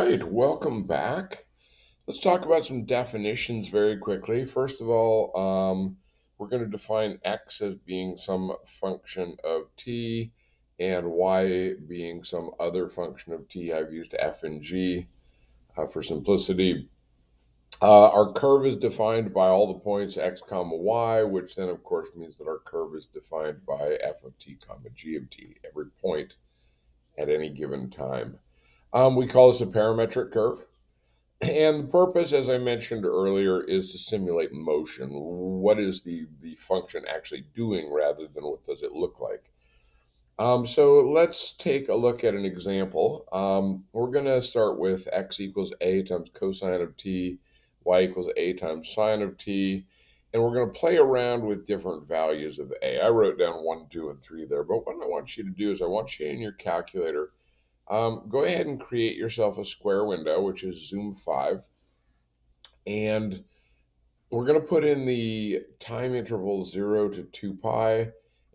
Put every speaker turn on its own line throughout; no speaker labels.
right, welcome back. Let's talk about some definitions very quickly. First of all, we're going to define x as being some function of t and y being some other function of t. I've used f and g for simplicity. Our curve is defined by all the points x comma y, which then of course means that our curve is defined by f of t comma g of t, every point at any given time. We call this a parametric curve. And the purpose, as I mentioned earlier, is to simulate motion. What is the function actually doing rather than what does it look like? So let's take a look at an example. We're going to start with x equals a times cosine of t, y equals a times sine of t, and we're going to play around with different values of a. I wrote down 1, 2, and 3 there, but what I want you to do is I want you in your calculator, go ahead and create yourself a square window, which is zoom 5. And we're going to put in the time interval 0 to 2 pi.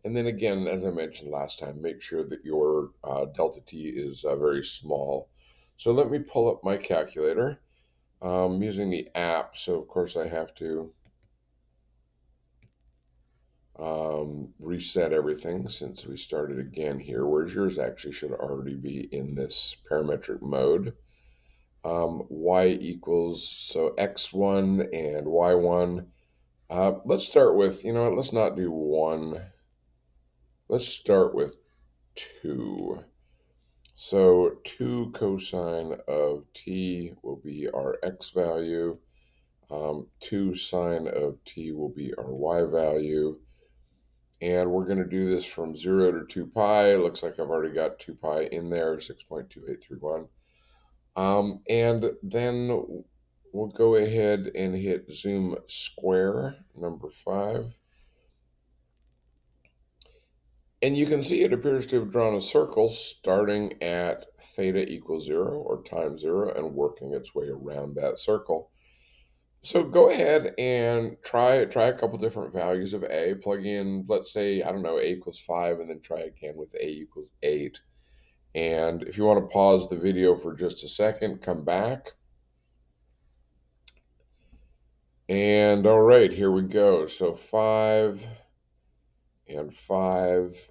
And then again, as I mentioned last time, make sure that your delta t is very small. So let me pull up my calculator using the app. So of course I have to reset everything since we started again here, whereas yours actually should already be in this parametric mode. Y equals, so x1 and y1. Let's start with, let's not do 1. Let's start with 2. So 2 cosine of t will be our x value. 2 sine of t will be our y value. And we're going to do this from 0 to 2 pi. Looks like I've already got 2 pi in there, 6.2831. And then we'll go ahead and hit zoom square, number 5. And you can see it appears to have drawn a circle starting at theta equals 0 or times 0 and working its way around that circle. So go ahead and try a couple different values of a. Plug in, let's say, I don't know, a equals 5, and then try again with a equals 8. And if you want to pause the video for just a second, come back. And all right, here we go. So 5 and 5,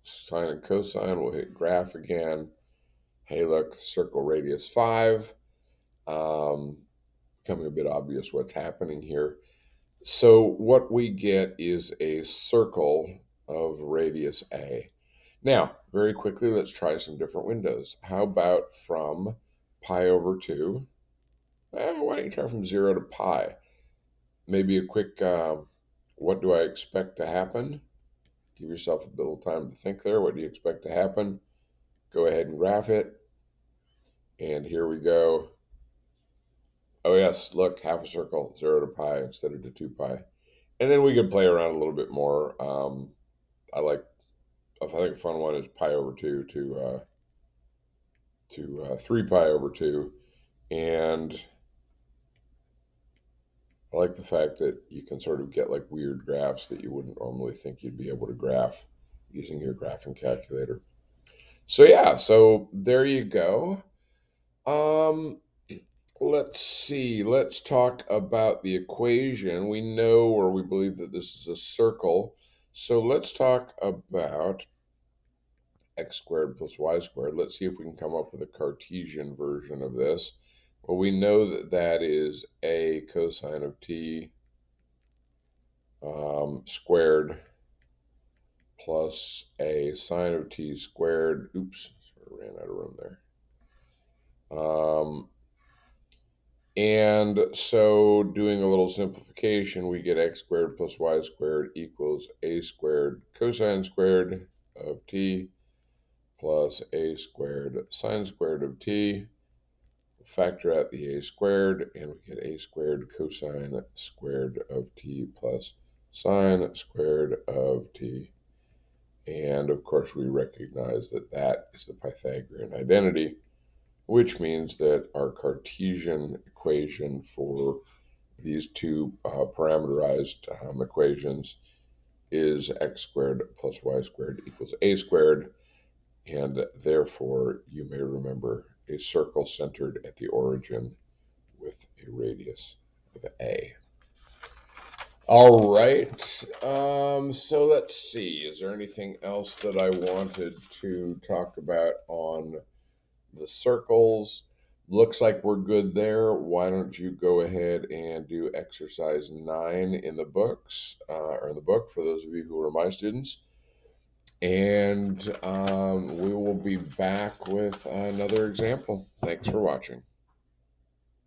sine and cosine, we'll hit graph again. Hey, look, circle radius 5. Becoming a bit obvious what's happening here. So what we get is a circle of radius a. Now, very quickly, let's try some different windows. How about from pi over 2? Why don't you try from 0 to pi? Maybe a quick, what do I expect to happen? Give yourself a little time to think there. What do you expect to happen? Go ahead and graph it. And here we go. Oh yes, look, half a circle, 0 to pi instead of to 2 pi. And then we could play around a little bit more. I think a fun one is pi over 2 to 3 pi over 2. And I like the fact that you can sort of get like weird graphs that you wouldn't normally think you'd be able to graph using your graphing calculator. So yeah, so there you go. Let's see. Let's talk about the equation. We know, or we believe, that this is a circle. So let's talk about x squared plus y squared. Let's see if we can come up with a Cartesian version of this. Well, we know that that is a cosine of t squared plus a sine of t squared. Oops, sort of ran out of room there. And so doing a little simplification, we get x squared plus y squared equals a squared cosine squared of t plus a squared sine squared of t. Factor out the a squared, and we get a squared cosine squared of t plus sine squared of t. And of course, we recognize that that is the Pythagorean identity, which means that our Cartesian equation for these two parameterized equations is x squared plus y squared equals a squared, and therefore you may remember a circle centered at the origin with a radius of A. All right. So let's see. Is there anything else that I wanted to talk about on the circles? Looks like we're good there. Why don't you go ahead and do exercise 9 in the books, or in the book for those of you who are my students. And we will be back with another example. Thanks for watching.